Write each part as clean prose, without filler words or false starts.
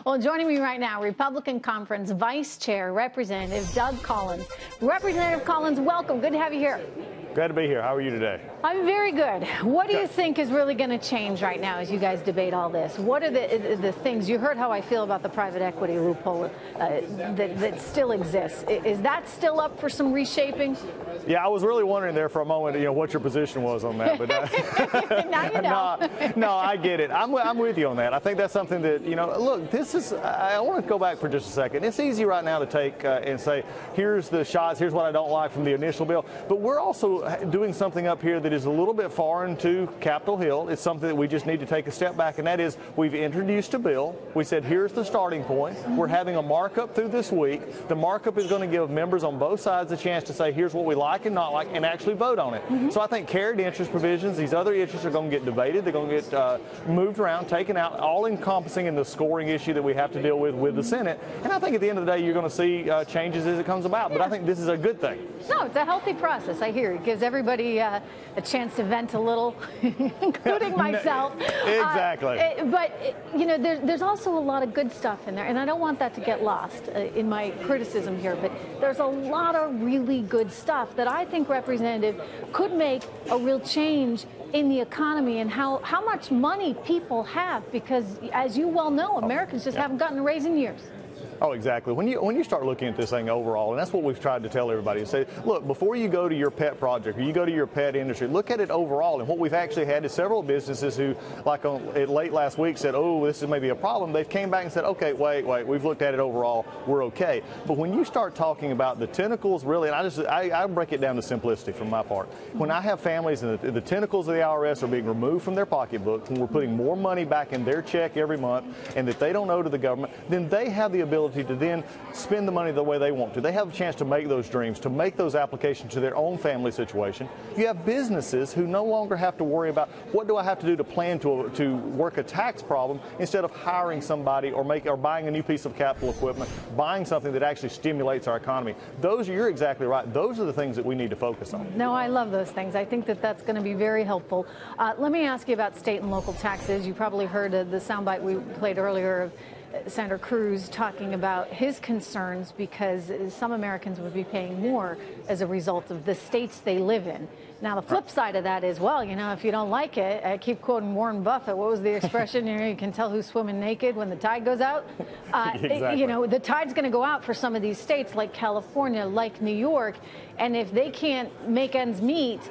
Well, joining me right now, Republican Conference Vice Chair, Representative Doug Collins. Representative Collins, welcome. Good to have you here. Glad to be here. How are you today? I'm very good. What do you think is really going to change right now as you guys debate all this? What are the things? You heard how I feel about the private equity loophole that still exists. Is that still up for some reshaping? Yeah, I was really wondering there for a moment, what your position was on that. But now you know. No, I get it. I'm with you on that. I think that's something that, look, this is, I want to go back for just a second. It's easy right now to take and say, here's the shots, here's what I don't like from the initial bill. But we're also doing something up here that is a little bit foreign to Capitol Hill. It's something that we just need to take a step back, and that is we've introduced a bill. We said, here's the starting point. We're having a markup through this week. The markup is going to give members on both sides a chance to say, here's what we like and not like, and actually vote on it. So I think carried interest provisions, these other interests are going to get debated. They're going to get moved around, taken out, all encompassing in the scoring issue that we have to deal with the Senate. And I think at the end of the day, you're going to see changes as it comes about. But I think this is a good thing. No, it's a healthy process. I hear it gives everybody a chance to vent a little, including myself. Exactly. There's also a lot of good stuff in there, and I don't want that to get lost in my criticism here, but there's a lot of really good stuff that I think, Representative, could make a real change in the economy and how much money people have, because as you well know, Americans just haven't gotten a raise in years. Oh, exactly. When you start looking at this thing overall, and that's what we've tried to tell everybody, is say, look, before you go to your pet project or you go to your pet industry, look at it overall. And what we've actually had is several businesses who, like late last week, said, oh, this is maybe a problem. They've came back and said, okay, wait, we've looked at it overall, we're okay. But when you start talking about the tentacles, really, and I break it down to simplicity from my part. When I have families and the tentacles of the IRS are being removed from their pocketbook, when we're putting more money back in their check every month, and that they don't owe to the government, then they have the ability to then spend the money the way they want to. They have a chance to make those dreams, to make those applications to their own family situation. You have businesses who no longer have to worry about what do I have to do to plan to work a tax problem, instead of hiring somebody or buying a new piece of capital equipment, buying something that actually stimulates our economy. You're exactly right. Those are the things that we need to focus on. No, I love those things. I think that that's going to be very helpful. Let me ask you about state and local taxes. You probably heard the soundbite we played earlier of Senator Cruz talking about his concerns because some Americans would be paying more as a result of the states they live in. Now, the flip side of that is, well, if you don't like it, I keep quoting Warren Buffett. What was the expression? You can tell who's swimming naked when the tide goes out. Exactly. The tide's going to go out for some of these states like California, like New York, and if they can't make ends meet,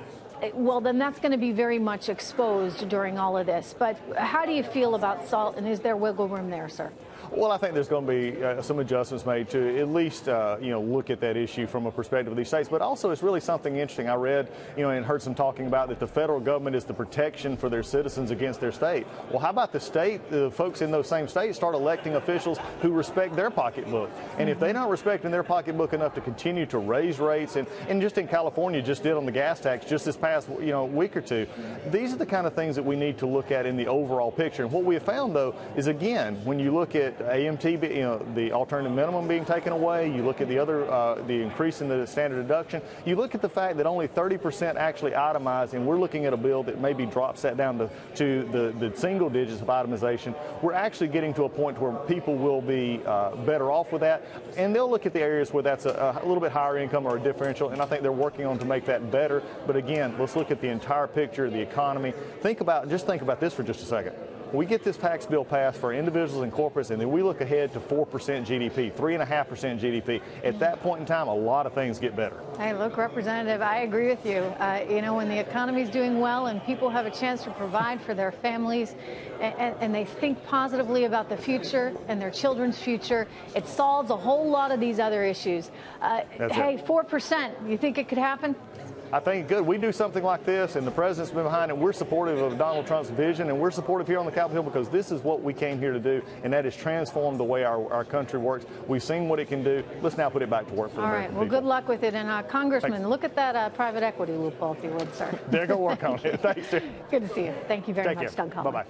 well, then that's going to be very much exposed during all of this. But how do you feel about SALT, and is there wiggle room there, sir? Well, I think there's going to be some adjustments made to at least, look at that issue from a perspective of these states. But also, it's really something interesting. I read, and heard some talking about that the federal government is the protection for their citizens against their state. Well, how about the folks in those same states start electing officials who respect their pocketbook? And if they're not respecting their pocketbook enough to continue to raise rates, and just in California just did on the gas tax just this past, week or two, these are the kind of things that we need to look at in the overall picture. And what we have found, though, is, again, when you look at AMT, the alternative minimum being taken away, you look at the increase in the standard deduction, you look at the fact that only 30% actually itemize, and we're looking at a bill that maybe drops that down to the single digits of itemization. We're actually getting to a point where people will be better off with that, and they'll look at the areas where that's a little bit higher income or a differential, and I think they're working on to make that better. But again, let's look at the entire picture, the economy. Think about this for just a second. We get this tax bill passed for individuals and corporates, and then we look ahead to 4% GDP, 3.5% GDP. At that point in time, a lot of things get better. Hey, look, Representative, I agree with you. When the economy is doing well and people have a chance to provide for their families and they think positively about the future and their children's future, it solves a whole lot of these other issues. Hey, 4%, you think it could happen? I think good. We do something like this, and the president's been behind it. We're supportive of Donald Trump's vision, and we're supportive here on the Capitol Hill because this is what we came here to do, and that is transform the way our country works. We've seen what it can do. Let's now put it back to work for the American people. All right. Well, good luck with it. And Congressman, look at that private equity loophole, if you would, sir. They're going to work on it. Thanks, sir. Good to see you. Thank you very much, Doug Collins. Bye-bye.